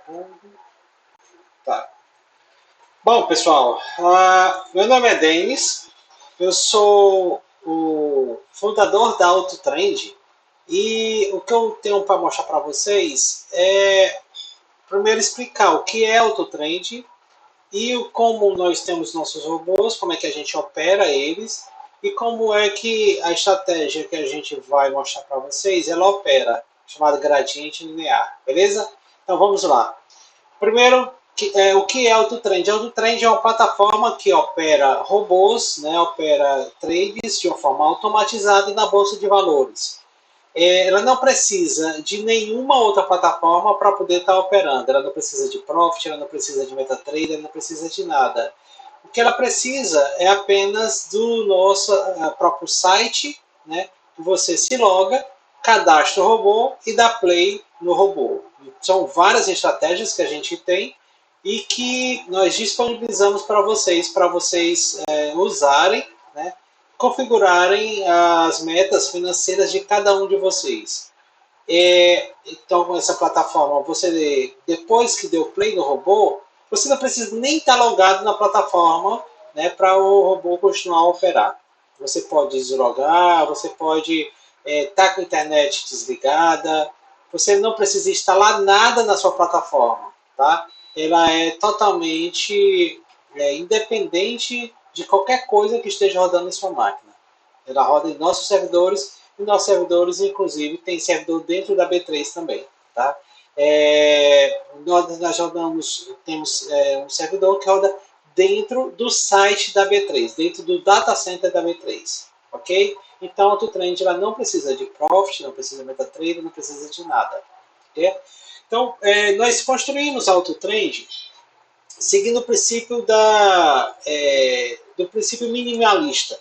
gravando. Tá. Bom, pessoal, meu nome é Denis, eu sou o fundador da AutoTrend e o que eu tenho para mostrar para vocês é primeiro explicar o que é AutoTrend e como nós temos nossos robôs, como é que a gente opera eles e como é que a estratégia que a gente vai mostrar para vocês, ela opera, chamada gradiente linear, beleza? Então vamos lá. Primeiro, o que é AutoTrend? A AutoTrend é uma plataforma que opera robôs, né, opera trades de uma forma automatizada na Bolsa de Valores. Ela não precisa de nenhuma outra plataforma para poder estar operando. Ela não precisa de Profit, ela não precisa de MetaTrader, ela não precisa de nada. O que ela precisa é apenas do nosso próprio site, né, que você se loga, cadastra o robô e dá play no robô. São várias estratégias que a gente tem e que nós disponibilizamos para vocês usarem, né, configurarem as metas financeiras de cada um de vocês. Então, essa plataforma, você depois que deu play no robô, você não precisa nem estar logado na plataforma, né, para o robô continuar a operar. Você pode deslogar, você pode estar com a internet desligada, você não precisa instalar nada na sua plataforma, tá? Ela é totalmente independente de qualquer coisa que esteja rodando em sua máquina. Ela roda em nossos servidores, e nossos servidores, inclusive, tem servidor dentro da B3 também. Tá? Nós temos um servidor que roda dentro do site da B3, dentro do data center da B3. Ok? Então, a AutoTrend ela não precisa de Profit, não precisa de MetaTrader, não precisa de nada. Okay? Então, nós construímos a AutoTrend seguindo o princípio do princípio minimalista.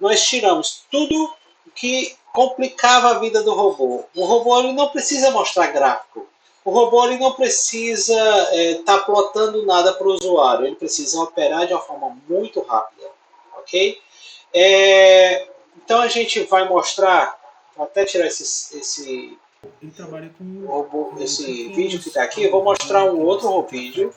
Nós tiramos tudo que complicava a vida do robô. O robô ele não precisa mostrar gráfico. O robô ele não precisa estar plotando nada para o usuário. Ele precisa operar de uma forma muito rápida. Ok? Então a gente vai mostrar, vou até tirar esse vídeo que está aqui, eu vou mostrar um outro vídeo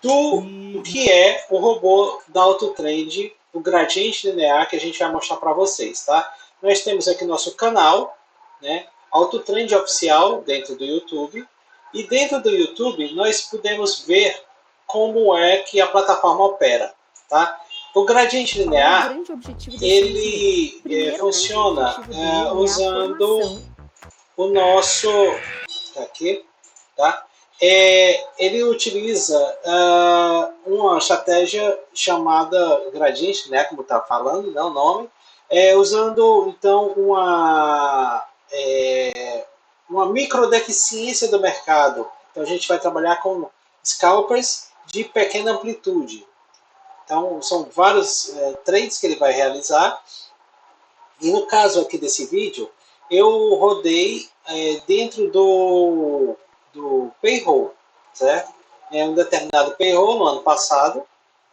do que é o robô da AutoTrend, o gradiente linear, que a gente vai mostrar para vocês. Tá? Nós temos aqui nosso canal, né, AutoTrend Oficial, dentro do YouTube. E dentro do YouTube nós podemos ver como é que a plataforma opera. Tá? O gradiente linear, ele funciona usando o nosso... aqui, tá? Ele utiliza uma estratégia chamada gradiente, né, como está falando, né, o nome, usando então uma microdeficiência do mercado. Então a gente vai trabalhar com scalpers de pequena amplitude. Então são vários trades que ele vai realizar. E no caso aqui desse vídeo, eu rodei dentro do payroll, certo? Um determinado payroll no ano passado,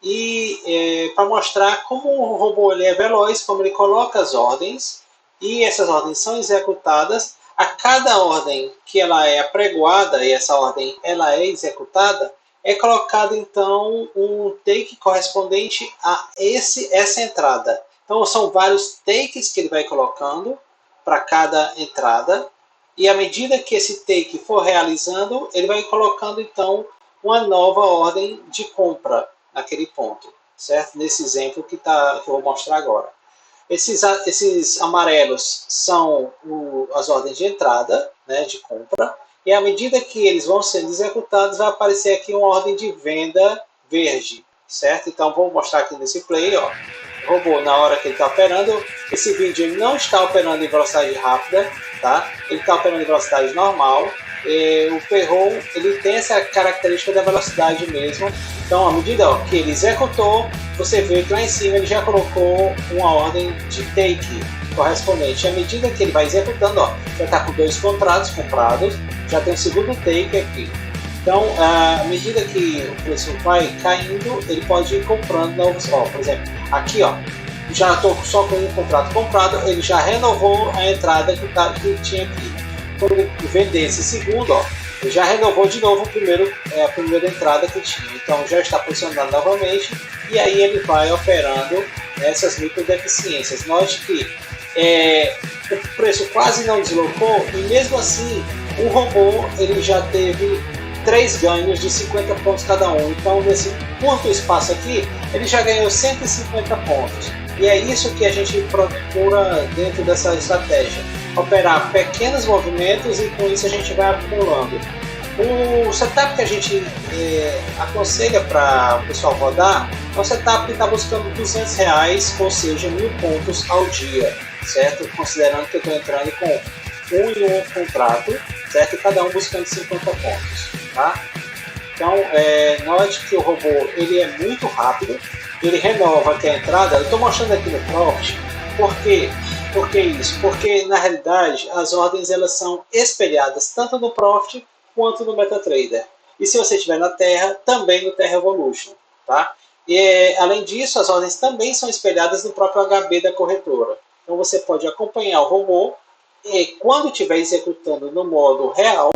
e para mostrar como o robô ele é veloz, como ele coloca as ordens, e essas ordens são executadas. A cada ordem que ela é apregoada, e essa ordem ela é executada, é colocado então um take correspondente a essa entrada. Então são vários takes que ele vai colocando para cada entrada, e à medida que esse take for realizando, ele vai colocando então uma nova ordem de compra naquele ponto, certo? Nesse exemplo que eu vou mostrar agora. Esses amarelos são as ordens de entrada, né, de compra, e à medida que eles vão sendo executados, vai aparecer aqui uma ordem de venda verde, certo? Então vou mostrar aqui nesse play, ó. O robô, na hora que ele está operando, esse vídeo ele não está operando em velocidade rápida, tá? Ele está operando em velocidade normal. O payroll ele tem essa característica da velocidade mesmo. Então, à medida que ele executou, você vê que lá em cima ele já colocou uma ordem de take correspondente. À medida que ele vai executando, ó, já está com 2 contratos comprados, já tem o segundo take aqui. Então, à medida que o preço vai caindo, ele pode ir comprando novos. Ó, por exemplo, aqui, ó, já estou só com um contrato comprado, ele já renovou a entrada que tinha aqui. Quando ele vender esse segundo, ó, já renovou de novo a primeira entrada que tinha. Então já está posicionado novamente e aí ele vai operando essas microdeficiências. Note que o preço quase não deslocou e mesmo assim o robô ele já teve 3 ganhos de 50 pontos cada um. Então nesse curto espaço aqui ele já ganhou 150 pontos. E é isso que a gente procura dentro dessa estratégia. Operar pequenos movimentos e com isso a gente vai acumulando. O setup que a gente aconselha para o pessoal rodar é um setup que está buscando R$200, ou seja, 1.000 pontos ao dia, certo? Considerando que eu estou entrando com um contrato, certo? E cada um buscando 50 pontos, tá? Então, note que o robô ele é muito rápido, ele renova aqui a entrada. Eu estou mostrando aqui no Profit, por quê? Por que isso? Porque, na realidade, as ordens elas são espelhadas tanto no Profit quanto no MetaTrader. E se você estiver na Terra, também no Terra Evolution. Tá? E, além disso, as ordens também são espelhadas no próprio HB da corretora. Então, você pode acompanhar o robô e, quando estiver executando no modo real,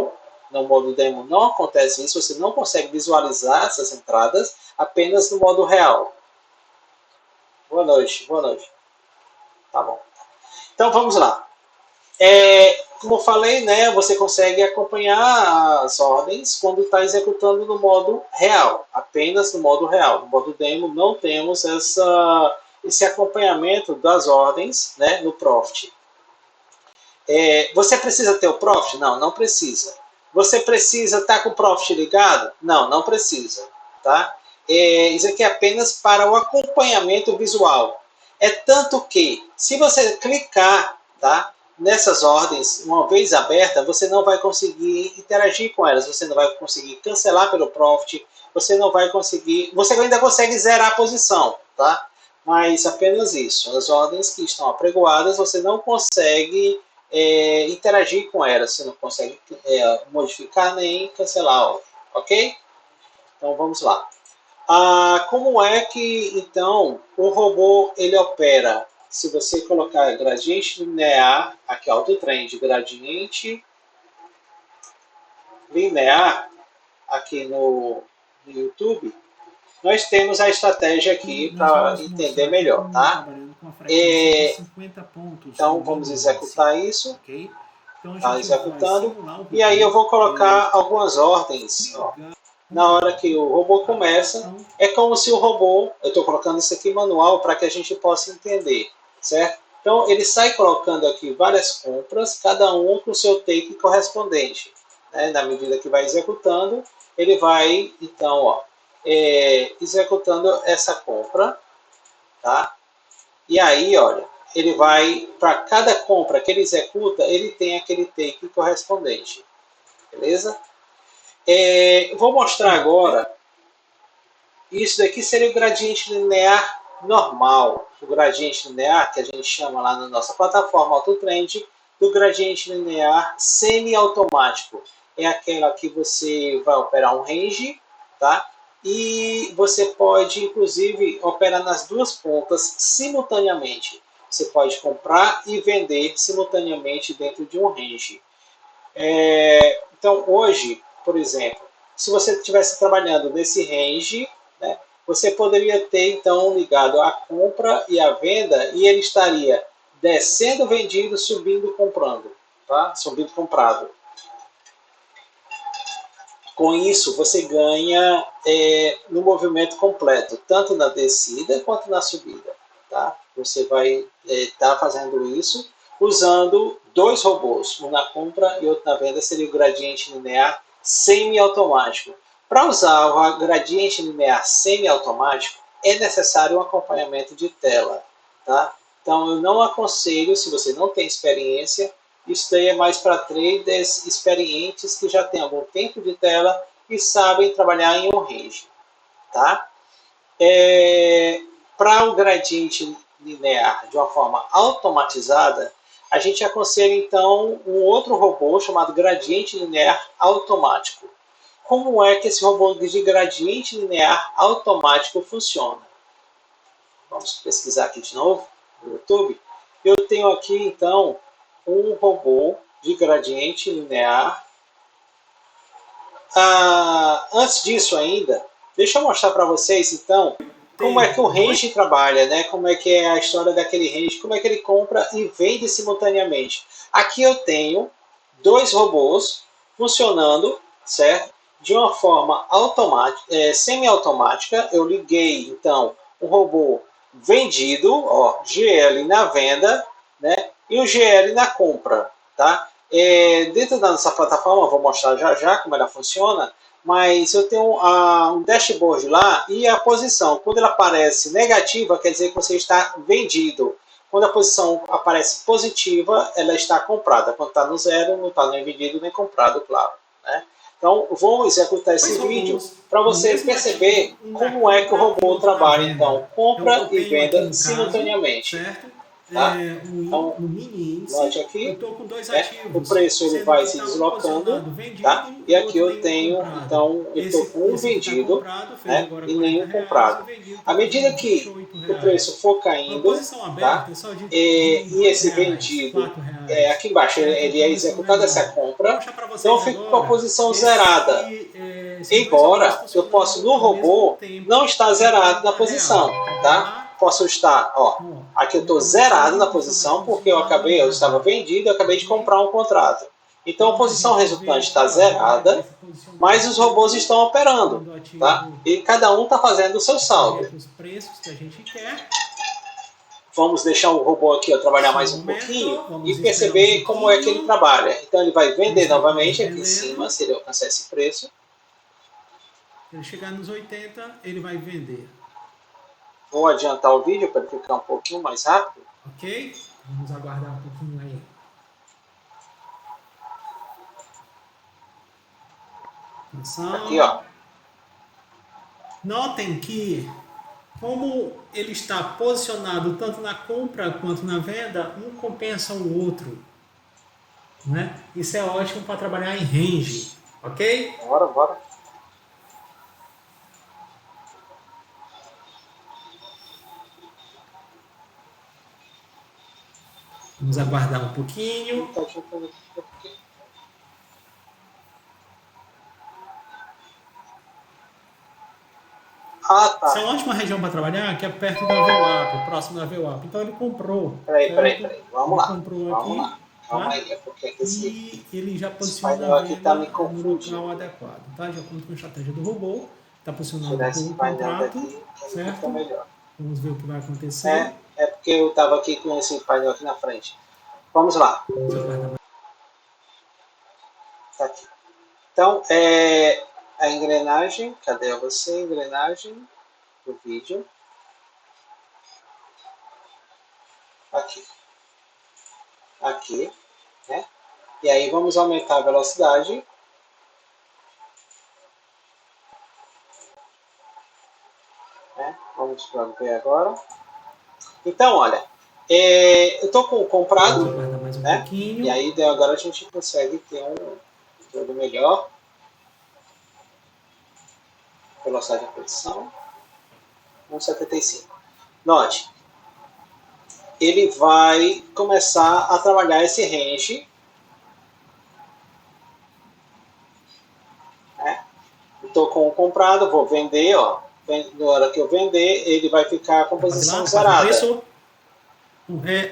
no modo demo não acontece isso, você não consegue visualizar essas entradas apenas no modo real. Boa noite, boa noite. Tá bom. Então vamos lá. Como eu falei, né, você consegue acompanhar as ordens quando está executando no modo real, apenas no modo real. No modo demo não temos esse acompanhamento das ordens, né, no Profit. Você precisa ter o Profit? Não, não precisa. Você precisa estar com o Profit ligado? Não, não precisa. Tá? Isso aqui é apenas para o acompanhamento visual. É tanto que, se você clicar, tá, nessas ordens, uma vez aberta, você não vai conseguir interagir com elas, você não vai conseguir cancelar pelo Profit, você não vai conseguir... Você ainda consegue zerar a posição, tá? Mas apenas isso. As ordens que estão apregoadas, você não consegue interagir com elas, você não consegue modificar nem cancelar, ok? Então vamos lá. Como é que então o robô ele opera? Se você colocar gradiente linear, aqui AutoTrend, gradiente linear aqui no YouTube, nós temos a estratégia aqui para entender melhor, tá? Então vamos executar isso. Está executando. E aí eu vou colocar algumas ordens. Ó. Na hora que o robô começa, é como se o robô... Eu estou colocando isso aqui manual para que a gente possa entender, certo? Então ele sai colocando aqui várias compras, cada um com o seu take correspondente. Né? Na medida que vai executando, ele vai, então, ó, executando essa compra, tá? E aí, olha, ele vai, para cada compra que ele executa, ele tem aquele take correspondente. Beleza? Vou mostrar agora. Isso daqui seria o gradiente linear normal. O gradiente linear, que a gente chama lá na nossa plataforma AutoTrend, do gradiente linear semi-automático. É aquela que você vai operar um range, tá? E você pode, inclusive, operar nas duas pontas simultaneamente. Você pode comprar e vender simultaneamente dentro de um range. Então, hoje, por exemplo, se você estivesse trabalhando nesse range, né, você poderia ter, então, ligado a compra e a venda e ele estaria descendo vendido, subindo comprando. Tá? Subindo comprado. Com isso, você ganha no movimento completo, tanto na descida quanto na subida. Tá? Você vai estar fazendo isso usando dois robôs, um na compra e outro na venda, seria o gradiente linear semi-automático. Para usar o gradiente linear semi-automático, é necessário um acompanhamento de tela. Tá? Então, eu não aconselho, se você não tem experiência, isso daí é mais para traders experientes que já têm algum tempo de tela e sabem trabalhar em um range. Tá? Para o gradiente linear de uma forma automatizada, a gente aconselha então um outro robô chamado gradiente linear automático. Como é que esse robô de gradiente linear automático funciona? Vamos pesquisar aqui de novo no YouTube. Eu tenho aqui então um robô de gradiente linear antes disso ainda, deixa eu mostrar para vocês, então, como é que o range trabalha, né? Como é que é a história daquele range, como é que ele compra e vende simultaneamente. Aqui eu tenho dois robôs funcionando, certo? De uma forma automática, semi-automática. Eu liguei, então, um robô vendido, ó, GL na venda, né? E o GL na compra, tá? Dentro da nossa plataforma, vou mostrar já já como ela funciona, mas eu tenho um dashboard lá e a posição, quando ela aparece negativa, quer dizer que você está vendido. Quando a posição aparece positiva, ela está comprada. Quando está no zero, não está nem vendido nem comprado, claro. Né? Então, vou executar esse vídeo para você perceber como é que o robô trabalha. Então, compra e venda simultaneamente. Certo? Tá? No Então, mini note índice, eu aqui, estou com dois né? O ativos, preço ele sendo que vai se está um deslocando, posicionado vendido tá? E e o aqui outro eu nenhum tenho, comprado. então, eu estou com um Esse que está vendido, comprado fez né? agora E R$ 40 nenhum e o comprado. vendido está À medida fazendo que o R$ 28. preço for Uma caindo, posição tá? aberta é só de E esse R$ 2, vendido, R$ 4, aqui embaixo, certo? Uma ele é posição executada essa menor. Vou compra, mostrar para então eu vocês fico com a agora posição zerada. esses dois robôs Embora eu possa, funcionando no ao mesmo robô, não tempo estar a zerado na R$ 30. posição, Então vamos tá? lá. Posso estar, ó, Então, ó, aqui eu ele estou acabou de zerado sair, na não está mais posição porque posicionado, eu estava nada, vendido, eu acabei de ok? comprar um contrato. Então a Então a posição gente vê resultante aqui, está ó, ele vai zerada, se posicionar mas os robôs depois, estão operando, quando o tá? ativo E cada um está fazendo o seu saldo. atingir os preços que a gente quer. Vamos deixar o robô aqui ó, trabalhar Só mais um um momento, pouquinho e vamos esperar um perceber como é que ele pouquinho. trabalha. Então ele vai Ele vender está quase novamente aqui em cima, vendendo. se ele alcançar esse preço. Ele chegar nos 80, ele vai vender. Vou adiantar o vídeo para ele ficar um pouquinho mais rápido. Ok? Vamos aguardar um pouquinho aí. Aqui, ó. Atenção. Notem que, como ele está posicionado tanto na compra quanto na venda, um compensa o outro. Né? Isso é ótimo para trabalhar em range. Ok? Bora, bora. Vamos aguardar um pouquinho. Tá adiantando aqui. Ah, Isso é tá. uma ótima região para trabalhar, que é perto da VWAP, próximo da VWAP. Então ele comprou, certo? Peraí. Vamos Ele lá. comprou Vamos aqui, lá. Calma tá? aí, é porque aqui E ele já esse posiciona a painel aqui tá venda me no local confundindo. adequado, tá? De acordo com a estratégia do robô, está Vou posicionado tirar esse por painel contrato, daqui, que aí fica certo? melhor. Vamos ver o que vai acontecer. É porque eu tava aqui com esse painel aqui na frente. Vamos lá. Vamos aguardar mais. Tá aqui. Então, a engrenagem, cadê você? Engrenagem do vídeo. Aqui. Aqui, né? E aí vamos aumentar a velocidade. Né? Vamos ver agora. Então, olha, eu estou com o Vamos comprado, aguardar mais um né? E pouquinho. aí agora a gente consegue ter um jogo melhor. Velocidade de posição. 1,75. Note, ele vai começar a trabalhar esse range. Né? Estou com o comprado, vou vender, ó. Na hora que eu vender, ele vai ficar com Tá quase lá, posição tá quase no zerada. preço.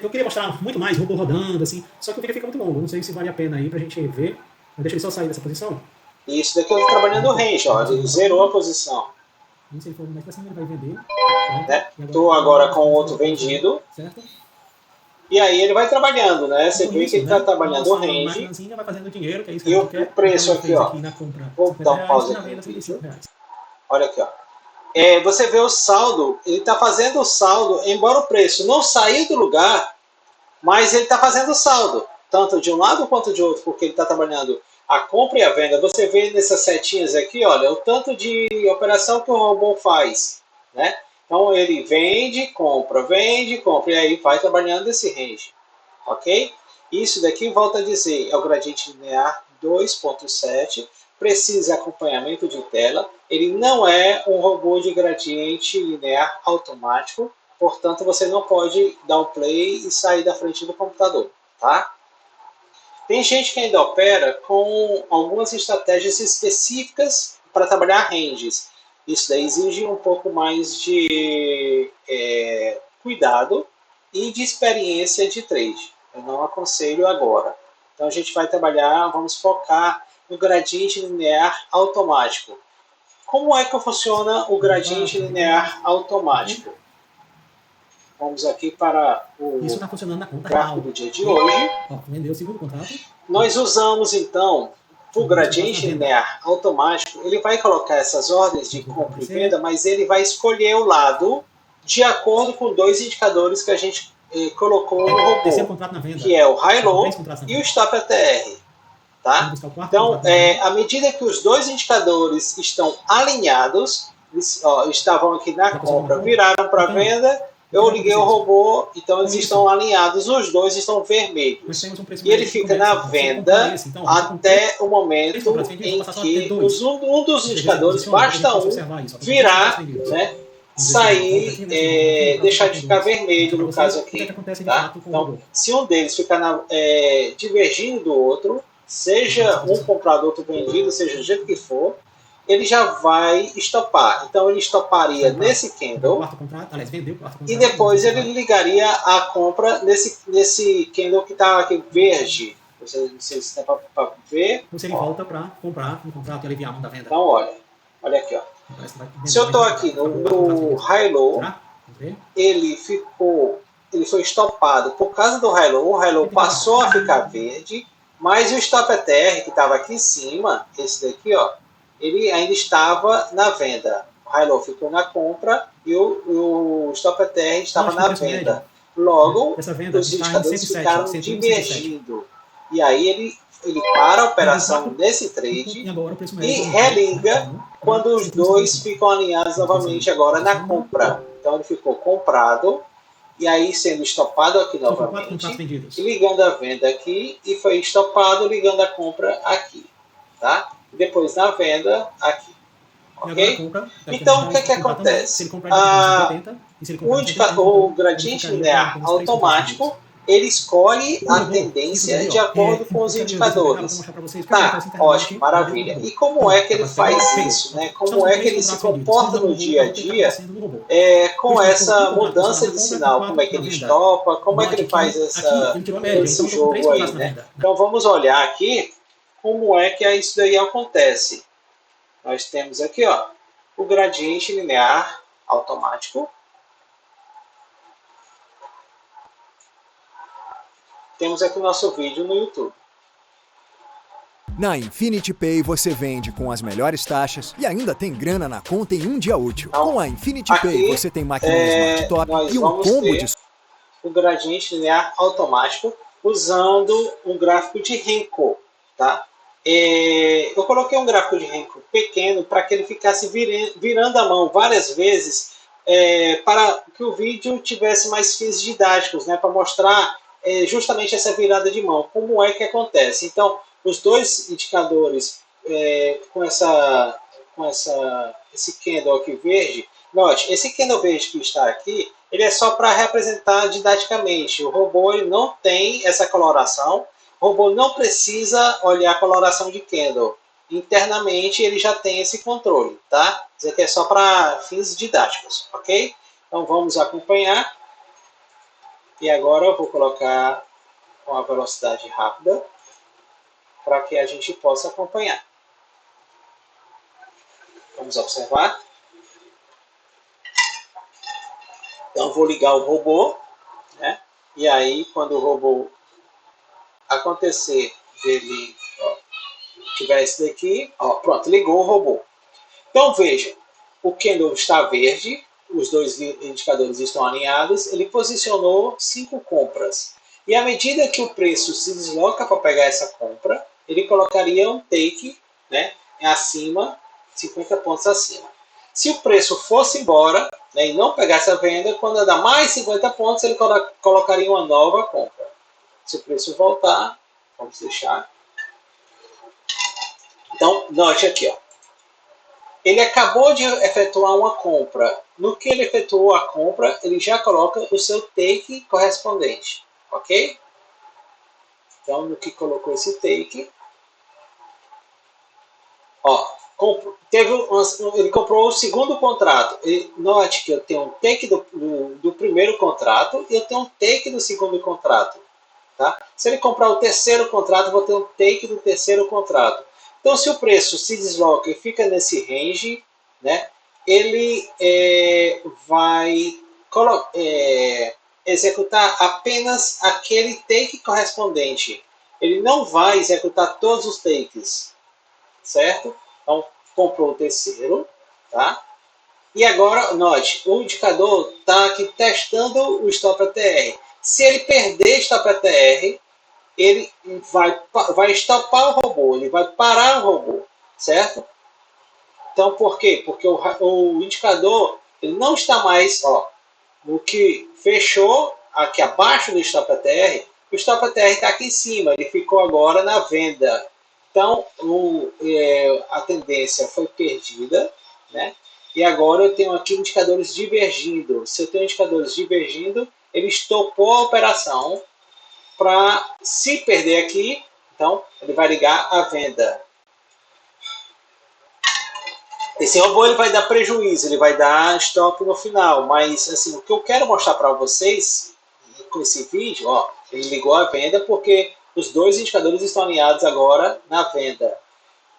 Eu queria mostrar muito mais robô rodando, assim, só que o vídeo fica muito longo. Não sei se vale a pena aí pra gente ver. Mas deixa ele só sair dessa posição. E isso daqui eu estou trabalhando o range, ó. Ele zerou a posição. E se ele for mais pra cima, ele vai vender. Pronto. Né? E agora ele Estou tá trabalhando agora nos com preços outro adequados aí, vendido. certo? E aí ele vai trabalhando, né? Você Com vê que isso, ele está né, a trabalhando o nossa range. maquinazinha vai fazendo dinheiro, que é isso que a E gente o quer. Então preço ele aqui, fez ó. aqui na compra Vou dar um R$ 50 pause e na aqui no venda vídeo. R$ 35. Olha aqui, ó. Você vê o saldo, ele está fazendo o saldo, embora o preço não saiu do lugar, mas ele está fazendo o saldo, tanto de um lado quanto de outro, porque ele está trabalhando a compra e a venda. Você vê nessas setinhas aqui, olha, o tanto de operação que o robô faz, né? Então ele vende, compra, e aí vai trabalhando esse range, ok? Isso daqui, volta a dizer, é o gradiente linear 2.7, precisa de acompanhamento de tela. Ele não é um robô de gradiente linear automático, portanto você não pode dar o play e sair da frente do computador, tá? Tem gente que ainda opera com algumas estratégias específicas para trabalhar ranges. Isso daí exige um pouco mais de cuidado e de experiência de trade. Eu não aconselho agora. Então a gente vai trabalhar, vamos focar no gradiente linear automático. Como é que funciona o gradiente linear automático? Vamos aqui para o Isso está funcionando na conta gráfico real. do dia de hoje. Ó, vendeu o segundo contrato. Nós usamos então o gradiente linear automático. Ele vai colocar essas ordens de compra e venda, mas ele vai escolher o lado de acordo com dois indicadores que a gente colocou no robô, que é o High Low e o Stop ATR. Tá? Então, à medida que os dois indicadores estão alinhados, eles, estavam aqui na compra, viraram para venda, eu liguei o robô, então eles estão alinhados, os dois estão vermelhos. E ele fica na venda até o momento em que um dos indicadores, basta um, virar, né, sair, deixar de ficar vermelho, no caso aqui. Tá? Então, se um deles ficar divergindo do outro, seja um comprado, outro vendido, seja do jeito que for, ele já vai estopar. Então ele estoparia nesse candle e depois ele ligaria a compra nesse candle que está aqui verde. Não sei se dá para ver. Ou se ele volta para comprar no contrato e aliviar a mão da venda. Então olha aqui. Ó. Se eu estou aqui no High Low, ele foi estopado por causa do High Low. O High Low passou a ficar verde, mas o Stop ATR que estava aqui em cima, esse daqui, ó, ele ainda estava na venda. O High Low ficou na compra e o Stop ATR estava na venda. Logo, os indicadores ficaram divergindo. E aí ele para a operação nesse trade e religa quando os dois ficam alinhados novamente agora na compra. Então ele ficou comprado e aí sendo estopado aqui novamente, e ligando a venda aqui, e foi estopado ligando a compra aqui, tá? E depois na venda aqui, ok? Então o que acontece? O gradiente linear automático, ele escolhe a tendência de acordo com os indicadores. Tá, ótimo, maravilha. E como é que ele faz isso? Né? Como é que ele se comporta no dia a dia com essa mudança de sinal? Como é que ele estopa? Como é que ele faz esse jogo aí? Né? Então vamos olhar aqui como é que isso daí acontece. Nós temos aqui ó, o gradiente linear automático. Temos aqui o nosso vídeo no YouTube. Na Infinity Pay você vende com as melhores taxas e ainda tem grana na conta em um dia útil. Então, com a Infinity Pay você tem maquininha Smart Top e um combo de o gradiente linear automático usando um gráfico de Renko, tá? Eu coloquei um gráfico de Renko pequeno para que ele ficasse virando a mão várias vezes para que o vídeo tivesse mais fins didáticos, né? Para mostrar justamente essa virada de mão. Como é que acontece? Então, os dois indicadores com esse candle aqui verde, note, esse candle verde que está aqui, ele é só para representar didaticamente. O robô ele não tem essa coloração, o robô não precisa olhar a coloração de candle. Internamente ele já tem esse controle, tá? Isso aqui é só para fins didáticos, ok? Então vamos acompanhar. E agora eu vou colocar uma velocidade rápida para que a gente possa acompanhar. Vamos observar. Então vou ligar o robô, né? E aí quando o robô acontecer dele, tiver esse daqui, pronto, ligou o robô. Então veja, o candle está verde, os dois indicadores estão alinhados, ele posicionou 5 compras. E à medida que o preço se desloca para pegar essa compra, ele colocaria um take, né, acima, 50 pontos acima. Se o preço fosse embora, né, e não pegasse a venda, quando dar mais 50 pontos, ele colocaria uma nova compra. Se o preço voltar, vamos deixar. Então, note aqui, ó. Ele acabou de efetuar uma compra. No que ele efetuou a compra, ele já coloca o seu take correspondente. Ok? Então, no que colocou esse take, ó, ele comprou o segundo contrato. E note que eu tenho um take do primeiro contrato e eu tenho um take do segundo contrato. Tá? Se ele comprar o terceiro contrato, eu vou ter um take do terceiro contrato. Então, se o preço se desloca e fica nesse range, né, ele vai executar apenas aquele take correspondente. Ele não vai executar todos os takes, certo? Então, comprou o terceiro, tá? E agora, note, o indicador está aqui testando o stop ATR. Se ele perder stop ATR, ele vai estopar o robô, ele vai parar o robô, certo? Então, por quê? Porque o indicador ele não está mais, ó, no que fechou aqui abaixo do stop ATR, o stop ATR está aqui em cima, ele ficou agora na venda. Então, a tendência foi perdida, né? E agora eu tenho aqui indicadores divergindo. Se eu tenho indicadores divergindo, ele estopou a operação para, se perder aqui, então ele vai ligar a venda. Esse robô ele vai dar prejuízo, ele vai dar stop no final, mas assim, o que eu quero mostrar para vocês com esse vídeo, ó, ele ligou a venda porque os dois indicadores estão alinhados agora na venda.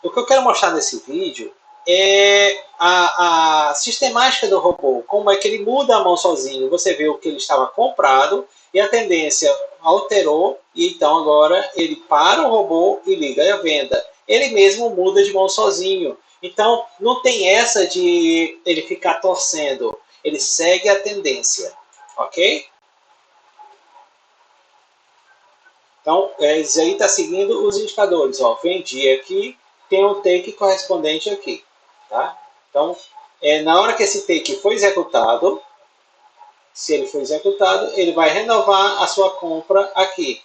O que eu quero mostrar nesse vídeo é a sistemática do robô, como é que ele muda a mão sozinho. Você vê o que ele estava comprado e a tendência alterou, e então agora ele para o robô e liga a venda. Ele mesmo muda de mão sozinho. Então não tem essa de ele ficar torcendo, ele segue a tendência, ok? Então, isso aí está seguindo os indicadores. Ó, vendi aqui, tem um take correspondente aqui. Tá? Então, na hora que esse take for executado, se ele for executado, ele vai renovar a sua compra aqui.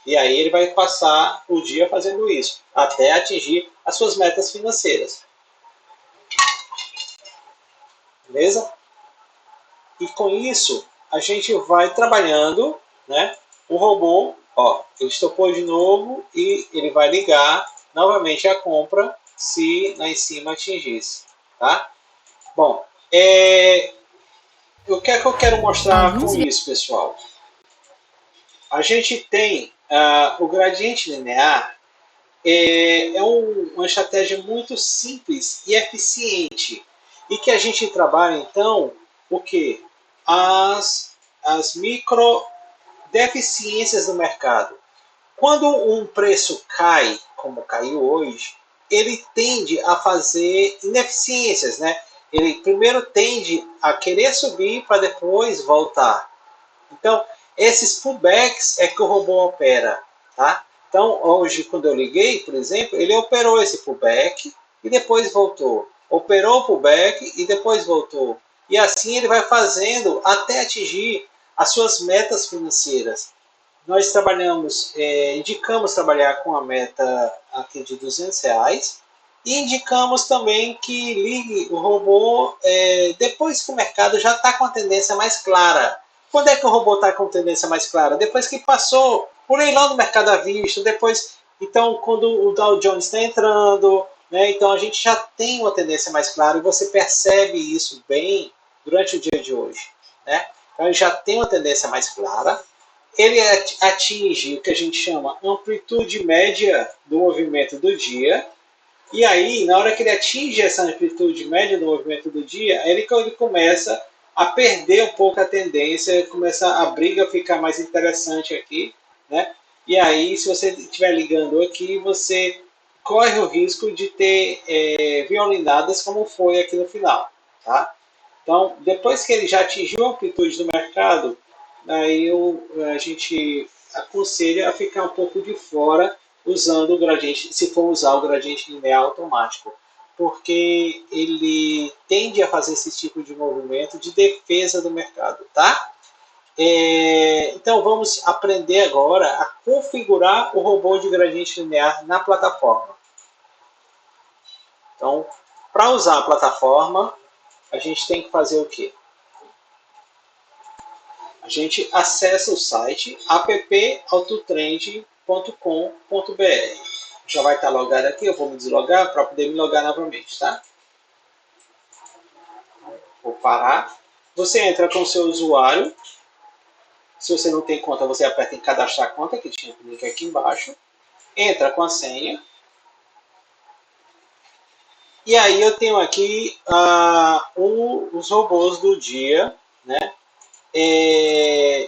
E aí ele vai passar o dia fazendo isso, até atingir as suas metas financeiras. Beleza? E com isso, a gente vai trabalhando, né? O robô, ó, ele estopou de novo e ele vai ligar novamente a compra se lá em cima atingisse, tá? Bom, o que é que eu quero mostrar com isso, pessoal? A gente tem o gradiente linear, uma estratégia muito simples e eficiente e que a gente trabalha, então, o que? As micro deficiências do mercado. Quando um preço cai, como caiu hoje, ele tende a fazer ineficiências, né? Ele primeiro tende a querer subir para depois voltar. Então, esses pullbacks é que o robô opera, tá? Então, hoje, quando eu liguei, por exemplo, ele operou esse pullback e depois voltou. Operou o pullback e depois voltou. E assim ele vai fazendo até atingir as suas metas financeiras. Nós indicamos trabalhar com a meta aqui de R$ 200 e indicamos também que ligue o robô depois que o mercado já está com a tendência mais clara. Quando é que o robô está com tendência mais clara? Depois que passou por leilão do mercado à vista, depois, então, quando o Dow Jones está entrando, né, então a gente já tem uma tendência mais clara e você percebe isso bem durante o dia de hoje. Né? Então, ele já tem uma tendência mais clara. Ele atinge o que a gente chama amplitude média do movimento do dia. E aí, na hora que ele atinge essa amplitude média do movimento do dia, ele começa a perder um pouco a tendência, começa a briga a ficar mais interessante aqui, né? E aí, se você estiver ligando aqui, você corre o risco de ter violinadas como foi aqui no final, tá? Então, depois que ele já atingiu a amplitude do mercado, aí a gente aconselha a ficar um pouco de fora usando o gradiente, se for usar o gradiente linear automático, porque ele tende a fazer esse tipo de movimento de defesa do mercado, tá? Então vamos aprender agora a configurar o robô de gradiente linear na plataforma. Então, para usar a plataforma, a gente tem que fazer o quê? A gente acessa o site appautotrendy.com.br. Já vai estar logado aqui, eu vou me deslogar para poder me logar novamente, tá? Vou parar. Você entra com o seu usuário. Se você não tem conta, você aperta em cadastrar conta, que tinha o link aqui embaixo. Entra com a senha. E aí eu tenho aqui os robôs do dia, né?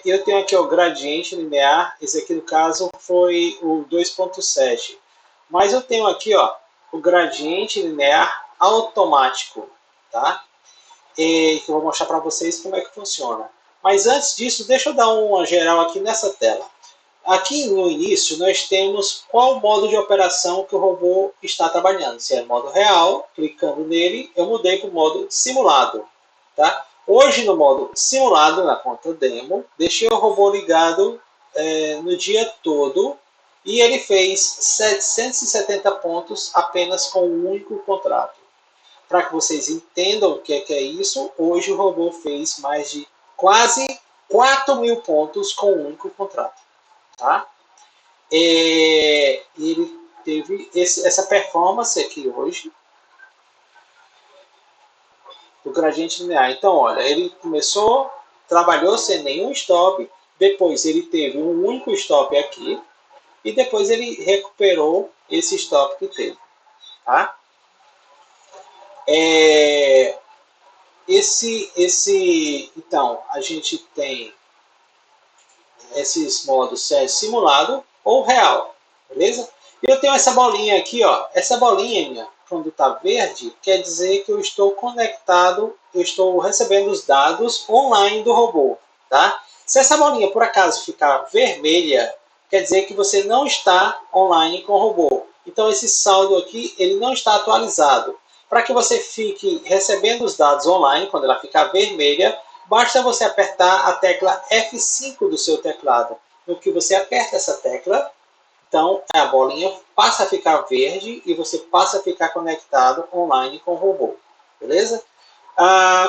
Eu tenho aqui o gradiente linear, esse aqui no caso foi o 2.7. Mas eu tenho aqui o gradiente linear automático, tá? Que eu vou mostrar para vocês como é que funciona. Mas antes disso, deixa eu dar uma geral aqui nessa tela. Aqui no início nós temos qual modo de operação que o robô está trabalhando. Se é modo real, clicando nele, eu mudei para o modo simulado. Tá? Hoje no modo simulado, na conta demo, deixei o robô ligado no dia todo e ele fez 770 pontos apenas com um único contrato. Para que vocês entendam o que é isso, hoje o robô fez mais de quase 4.000 pontos com um único contrato. Tá? Ele teve essa performance aqui hoje do gradiente linear. Então, olha, ele começou, trabalhou sem nenhum stop, depois ele teve um único stop aqui e depois ele recuperou esse stop que teve. Tá? Então, a gente tem esses modos simulado ou real, beleza? E eu tenho essa bolinha aqui, essa bolinha, quando está verde, quer dizer que eu estou conectado, eu estou recebendo os dados online do robô, tá? Se essa bolinha, por acaso, ficar vermelha, quer dizer que você não está online com o robô. Então, esse saldo aqui, ele não está atualizado. Para que você fique recebendo os dados online, quando ela ficar vermelha, basta você apertar a tecla F5 do seu teclado. No que você aperta essa tecla, então a bolinha passa a ficar verde e você passa a ficar conectado online com o robô. Beleza?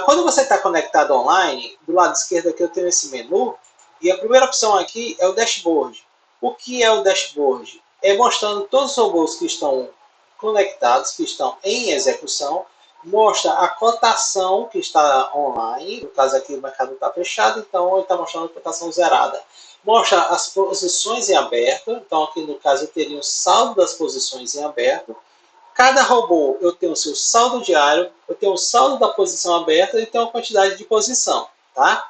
Quando você está conectado online, do lado esquerdo aqui eu tenho esse menu e a primeira opção aqui é o dashboard. O que é o dashboard? É mostrando todos os robôs que estão conectados, que estão em execução, mostra a cotação que está online, no caso aqui o mercado está fechado, então ele está mostrando a cotação zerada. Mostra as posições em aberto, então aqui no caso eu teria um saldo das posições em aberto. Cada robô eu tenho o seu saldo diário, eu tenho o saldo da posição aberta e tenho a quantidade de posição. Tá?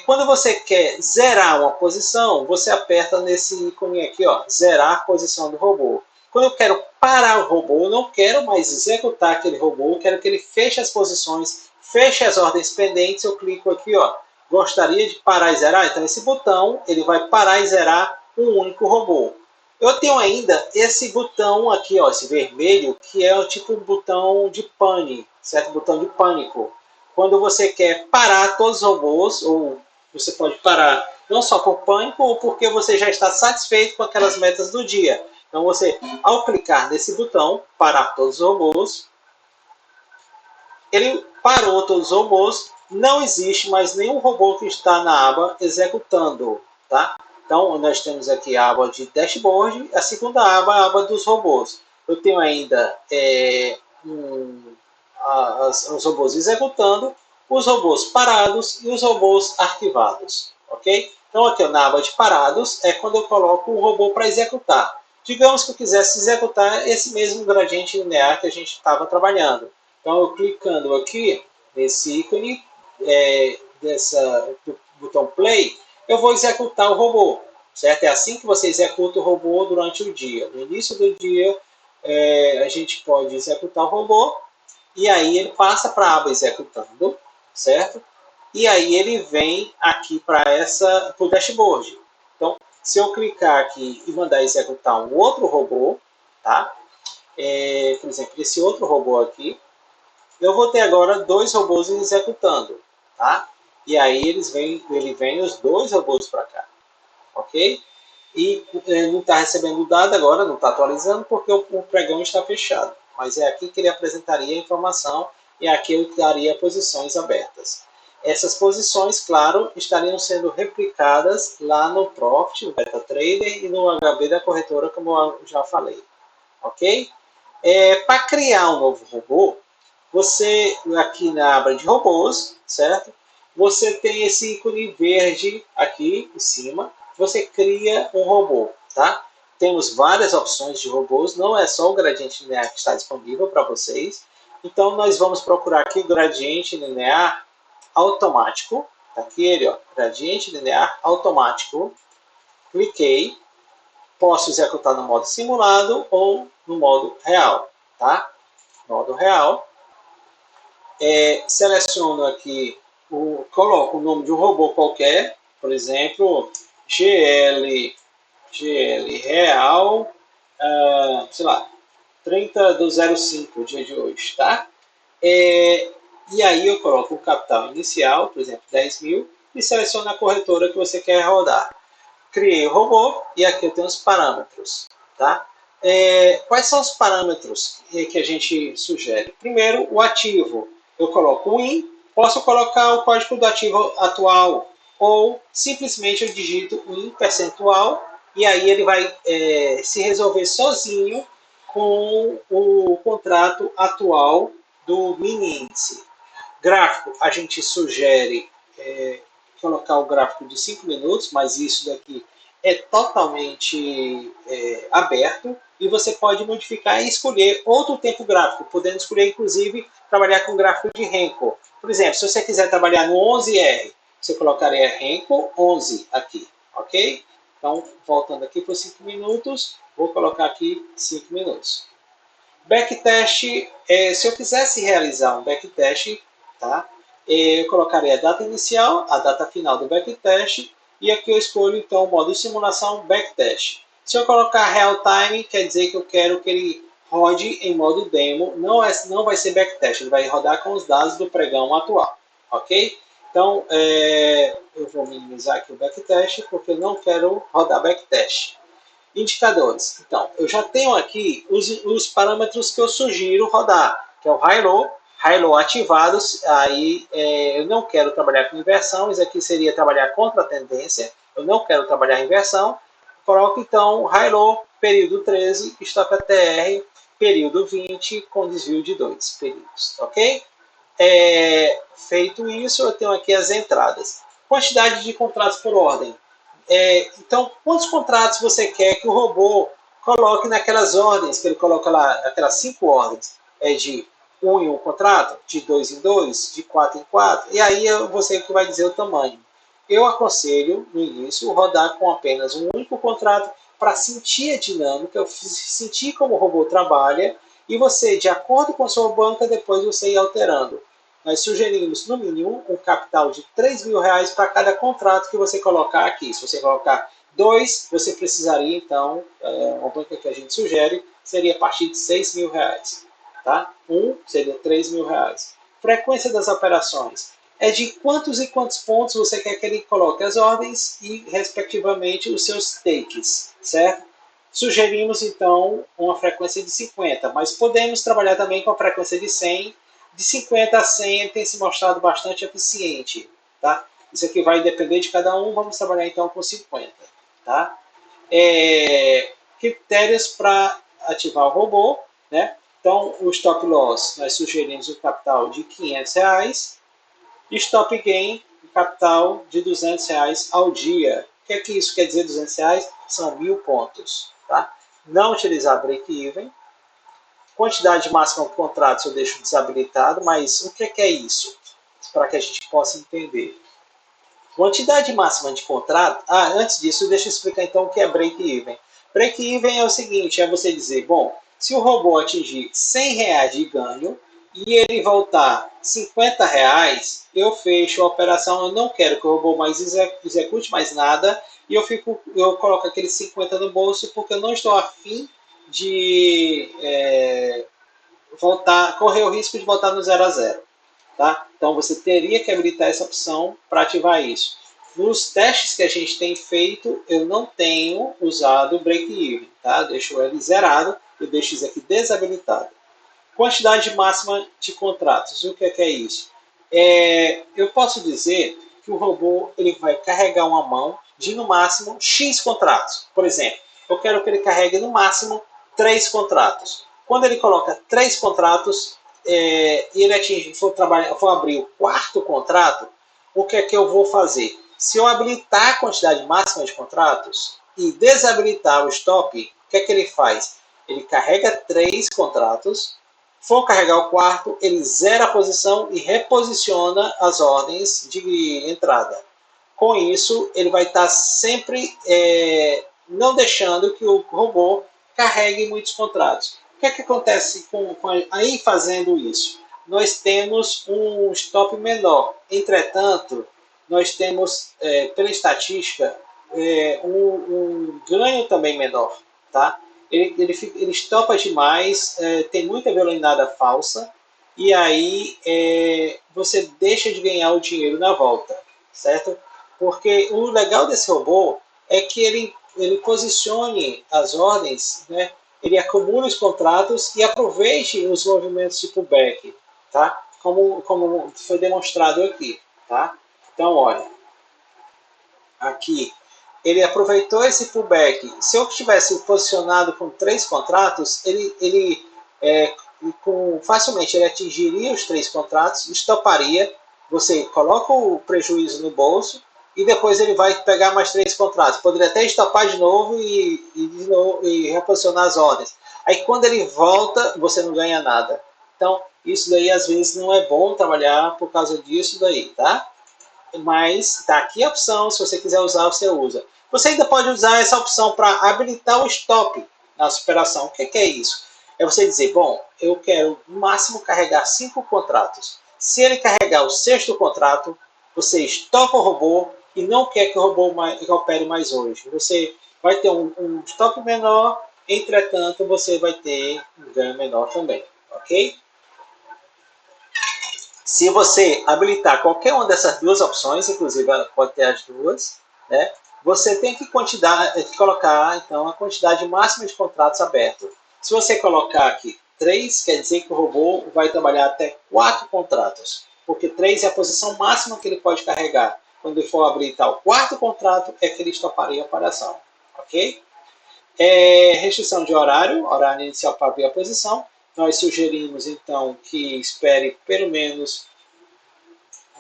Quando você quer zerar uma posição, você aperta nesse ícone aqui, zerar posição do robô. Quando eu quero parar o robô, eu não quero mais executar aquele robô, eu quero que ele feche as posições, feche as ordens pendentes, eu clico aqui, gostaria de parar e zerar? Então esse botão, ele vai parar e zerar um único robô. Eu tenho ainda esse botão aqui, esse vermelho, que é o tipo botão de pane, certo? Botão de pânico. Quando você quer parar todos os robôs, ou você pode parar não só por pânico, ou porque você já está satisfeito com aquelas metas do dia. Então você, ao clicar nesse botão, parar todos os robôs, ele parou todos os robôs, não existe mais nenhum robô que está na aba executando. Tá? Então nós temos aqui a aba de dashboard, a segunda aba, a aba dos robôs. Eu tenho ainda os robôs executando, os robôs parados e os robôs arquivados. Ok? Então aqui na aba de parados é quando eu coloco o robô para executar. Digamos que eu quisesse executar esse mesmo gradiente linear que a gente estava trabalhando. Então, eu clicando aqui nesse ícone do botão play, eu vou executar o robô. Certo? É assim que você executa o robô durante o dia. No início do dia, a gente pode executar o robô e aí ele passa para a aba executando, certo? E aí ele vem aqui para o dashboard. Então, se eu clicar aqui e mandar executar um outro robô, tá? Por exemplo, esse outro robô aqui, eu vou ter agora dois robôs executando, tá? E aí ele vem os dois robôs para cá, ok? E não está recebendo o dado agora, não está atualizando porque o pregão está fechado. Mas é aqui que ele apresentaria a informação e aqui eu daria posições abertas. Essas posições, claro, estariam sendo replicadas lá no Profit, no MetaTrader e no HB da corretora, como eu já falei. Ok? Para criar um novo robô, você, aqui na aba de robôs, certo? Você tem esse ícone verde aqui em cima. Você cria um robô, tá? Temos várias opções de robôs, não é só o gradiente linear que está disponível para vocês. Então, nós vamos procurar aqui o gradiente linear automático. Tá aqui ele, ó, gradiente linear automático. Cliquei. Posso executar no modo simulado ou no modo real, tá? Modo real. Seleciono aqui, coloco o nome de um robô qualquer, por exemplo, GL Real, sei lá, 30/05, o dia de hoje, tá? E aí eu coloco o capital inicial, por exemplo, 10 mil, e seleciono a corretora que você quer rodar. Criei o robô e aqui eu tenho os parâmetros, tá? Quais são os parâmetros que a gente sugere? Primeiro, o ativo. Eu coloco o IN, posso colocar o código do ativo atual, ou simplesmente eu digito o IN percentual, e aí ele vai se resolver sozinho com o contrato atual do mini índice. Gráfico, a gente sugere colocar o gráfico de 5 minutos, mas isso daqui é totalmente aberto e você pode modificar e escolher outro tempo gráfico, podendo escolher inclusive trabalhar com gráfico de Renko. Por exemplo, se você quiser trabalhar no 11R, você colocaria Renko 11 aqui, ok? Então, voltando aqui para os 5 minutos, vou colocar aqui 5 minutos. Backtest, se eu quisesse realizar um backtest, tá? Eu colocaria a data inicial, a data final do backtest, e aqui eu escolho então o modo simulação backtest. Se eu colocar real time, quer dizer que eu quero que ele rode em modo demo, não vai ser backtest, ele vai rodar com os dados do pregão atual, ok? Então, eu vou minimizar aqui o backtest, porque eu não quero rodar backtest. Indicadores. Então, eu já tenho aqui os parâmetros que eu sugiro rodar, que é o high-low ativados. Aí eu não quero trabalhar com inversão, isso aqui seria trabalhar contra a tendência. Eu não quero trabalhar inversão. Coloco então high-low, período 13, stop ATR, período 20, com desvio de 2 períodos, ok? Feito isso, eu tenho aqui as entradas. Quantidade de contratos por ordem. Então, quantos contratos você quer que o robô coloque naquelas ordens, que ele coloca lá, aquelas 5 ordens? De 1 em 1 contrato, de 2 em 2, de 4 em 4, e aí você que vai dizer o tamanho. Eu aconselho, no início, rodar com apenas um único contrato para sentir a dinâmica, sentir como o robô trabalha, e você, de acordo com a sua banca, depois você ir alterando. Nós sugerimos, no mínimo, um capital de R$3.000 para cada contrato que você colocar aqui. Se você colocar 2, você precisaria, então, uma banca que a gente sugere, seria a partir de R$6.000. Tá? Seria R$3.000. Frequência das operações. É de quantos e quantos pontos você quer que ele coloque as ordens e, respectivamente, os seus takes, certo? Sugerimos, então, uma frequência de 50, mas podemos trabalhar também com a frequência de 100. De 50 a 100 tem se mostrado bastante eficiente, tá? Isso aqui vai depender de cada um, vamos trabalhar então com 50, tá? Critérios para ativar o robô, né? Então, o stop loss, nós sugerimos um capital de R$500, e stop gain, um capital de R$200 ao dia. O que é que isso quer dizer, R$200? São 1.000 pontos, tá? Não utilizar break-even. Quantidade máxima de contratos eu deixo desabilitado, mas o que é isso? Para que a gente possa entender. Quantidade máxima de contrato. Antes disso, deixa eu explicar então o que é break-even. Break-even é o seguinte: é você dizer, bom, se o robô atingir R$100 de ganho e ele voltar R$50, eu fecho a operação. Eu não quero que o robô mais execute mais nada e eu coloco aqueles 50 no bolso porque eu não estou afim de correr o risco de voltar no 0 a 0. Tá? Então você teria que habilitar essa opção para ativar isso. Nos testes que a gente tem feito, eu não tenho usado o break-even. Tá? Deixo ele zerado e deixo isso aqui desabilitado. Quantidade máxima de contratos. O que é isso? Eu posso dizer que o robô ele vai carregar uma mão de no máximo X contratos. Por exemplo, eu quero que ele carregue no máximo 3 contratos. Quando ele coloca 3 contratos e ele atinge, for abrir o quarto contrato, o que é que eu vou fazer? Se eu habilitar a quantidade máxima de contratos e desabilitar o stop, o que é que ele faz? Ele carrega 3 contratos, for carregar o quarto, ele zera a posição e reposiciona as ordens de entrada. Com isso, ele vai estar sempre não deixando que o robô carregue muitos contratos. O que é que acontece aí fazendo isso? Nós temos um stop menor. Entretanto, nós temos, pela estatística, um ganho também menor. Tá? Ele estopa demais, tem muita violinada falsa, e aí você deixa de ganhar o dinheiro na volta, certo? Porque o legal desse robô é que ele posicione as ordens, né? Ele acumula os contratos e aproveite os movimentos de pullback, tá? Como foi demonstrado aqui, tá? Então, olha, aqui ele aproveitou esse pullback. Se eu tivesse posicionado com 3 contratos, facilmente ele atingiria os 3 contratos, estoparia, você coloca o prejuízo no bolso e depois ele vai pegar mais 3 contratos. Poderia até estopar de novo e reposicionar as ordens. Aí quando ele volta, você não ganha nada. Então, isso daí às vezes não é bom trabalhar por causa disso daí, tá? Mas está aqui a opção, se você quiser usar, você usa. Você ainda pode usar essa opção para habilitar o stop na superação. O que é isso? É você dizer, bom, eu quero no máximo carregar 5 contratos. Se ele carregar o 6º contrato, você estopa o robô e não quer que o robô opere mais hoje. Você vai ter um stop menor, entretanto, você vai ter um ganho menor também, ok? Se você habilitar qualquer uma dessas duas opções, inclusive ela pode ter as duas, né, você tem que colocar então, a quantidade máxima de contratos abertos. Se você colocar aqui 3, quer dizer que o robô vai trabalhar até 4 contratos, porque 3 é a posição máxima que ele pode carregar. Quando ele for habilitar o 4º contrato, é que ele estoparia a operação. Ok? Restrição de horário inicial para abrir a posição. Nós sugerimos, então, que espere pelo menos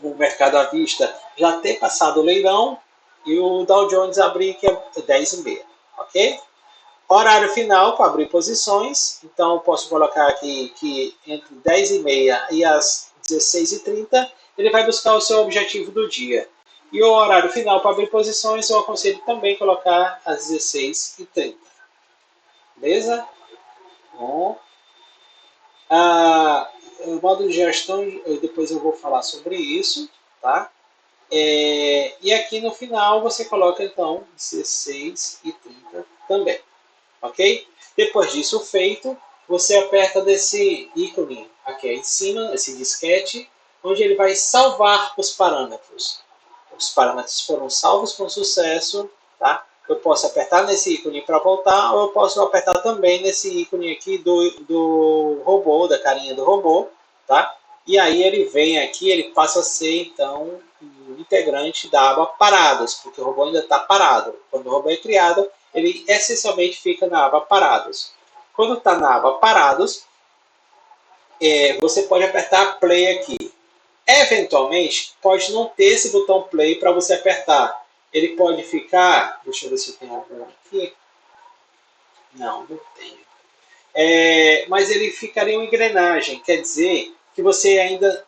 o mercado à vista já ter passado o leilão e o Dow Jones abrir, que é 10h30. Ok? Horário final para abrir posições. Então, eu posso colocar aqui que entre 10h30 e as 16h30, ele vai buscar o seu objetivo do dia. E o horário final para abrir posições, eu aconselho também colocar às 16h30. Beleza? Bom. O modo de gestão, depois eu vou falar sobre isso, tá? E aqui no final você coloca então 16h30 também, ok? Depois disso feito, você aperta desse ícone aqui em cima, esse disquete, onde ele vai salvar os parâmetros. Os parâmetros foram salvos com sucesso, tá? Eu posso apertar nesse ícone para voltar, ou eu posso apertar também nesse ícone aqui do robô, da carinha do robô, tá? E aí ele vem aqui, ele passa a ser, então, um integrante da aba parados, porque o robô ainda está parado. Quando o robô é criado, ele essencialmente fica na aba parados. Quando está na aba parados, você pode apertar play aqui. Eventualmente, pode não ter esse botão play para você apertar. Ele pode ficar... Deixa eu ver se tem algum aqui. Não tenho. Mas ele ficaria uma engrenagem. Quer dizer que você ainda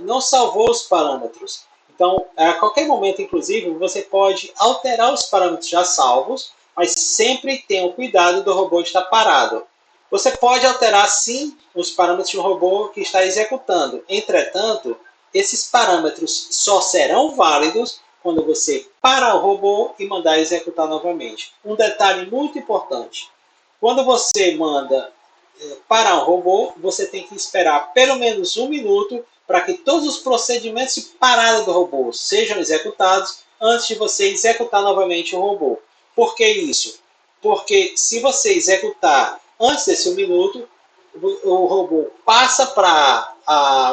não salvou os parâmetros. Então, a qualquer momento, inclusive, você pode alterar os parâmetros já salvos, mas sempre tenha o cuidado do robô estar parado. Você pode alterar, sim, os parâmetros do robô que está executando. Entretanto, esses parâmetros só serão válidos quando você parar o robô e mandar executar novamente. Um detalhe muito importante. Quando você manda parar o robô, você tem que esperar pelo menos 1 minuto para que todos os procedimentos de parada do robô sejam executados antes de você executar novamente o robô. Por que isso? Porque se você executar antes desse 1 minuto, o robô passa para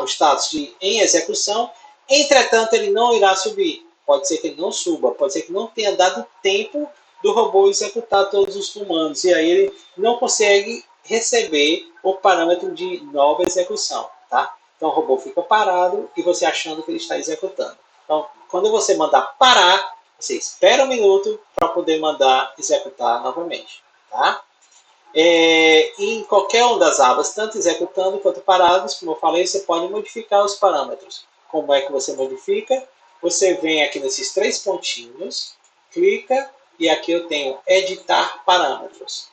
o status de em execução, entretanto ele não irá subir. Pode ser que ele não suba, pode ser que não tenha dado tempo do robô executar todos os comandos, e aí ele não consegue receber o parâmetro de nova execução. Tá? Então o robô fica parado e você achando que ele está executando. Então, quando você mandar parar, você espera um minuto para poder mandar executar novamente. Tá? Em qualquer uma das abas, tanto executando quanto parados, como eu falei, você pode modificar os parâmetros. Como é que você modifica? Você vem aqui nesses três pontinhos, clica, e aqui eu tenho editar parâmetros.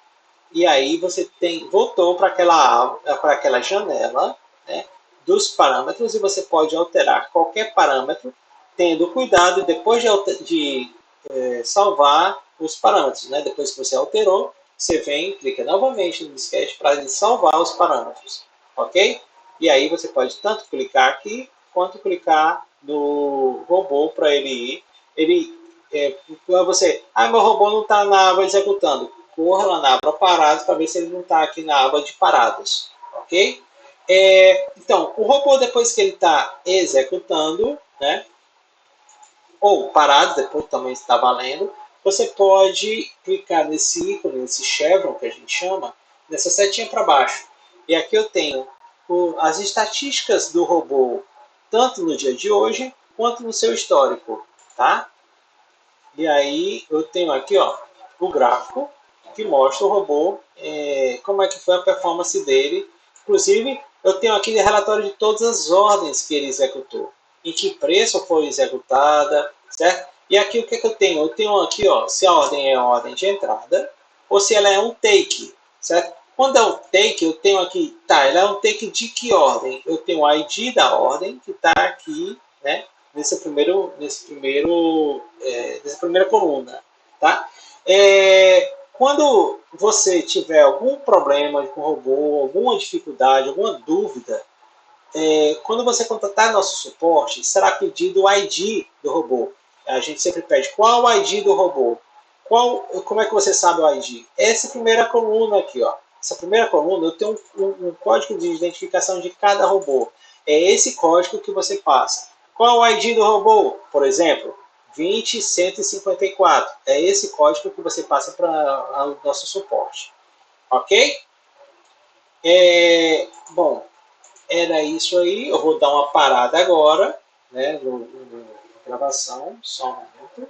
E aí você voltou para aquela janela, né, dos parâmetros, e você pode alterar qualquer parâmetro, tendo cuidado depois de salvar os parâmetros. Né? Depois que você alterou, você vem e clica novamente no disquete para ele salvar os parâmetros. Ok? E aí você pode tanto clicar aqui, quanto clicar no robô para ele ir. Meu robô não está na aba executando. Corra lá na aba parados para ver se ele não está aqui na aba de parados. Ok? Então, o robô, depois que ele está executando, né, ou parado, depois também está valendo, você pode clicar nesse ícone, nesse chevron que a gente chama, nessa setinha para baixo. E aqui eu tenho as estatísticas do robô, tanto no dia de hoje, quanto no seu histórico. Tá? E aí eu tenho aqui o gráfico que mostra o robô, como é que foi a performance dele. Inclusive, eu tenho aqui o relatório de todas as ordens que ele executou, em que preço foi executada, certo? E aqui o que, eu tenho? Eu tenho aqui, se a ordem é a ordem de entrada ou se ela é um take, certo? Quando é um take, eu tenho aqui, ela é um take de que ordem? Eu tenho o ID da ordem, que está aqui, né? Nessa primeira coluna, tá? Quando você tiver algum problema com o robô, alguma dificuldade, alguma dúvida, quando você contratar nosso suporte, será pedido o ID do robô. A gente sempre pede qual o ID do robô. Como é que você sabe o ID? Essa primeira coluna aqui, essa primeira coluna, eu tenho um código de identificação de cada robô. É esse código que você passa. Qual o ID do robô? Por exemplo, 20154. É esse código que você passa para o nosso suporte. Ok? Bom, era isso aí. Eu vou dar uma parada agora, né, na gravação. Só um momento.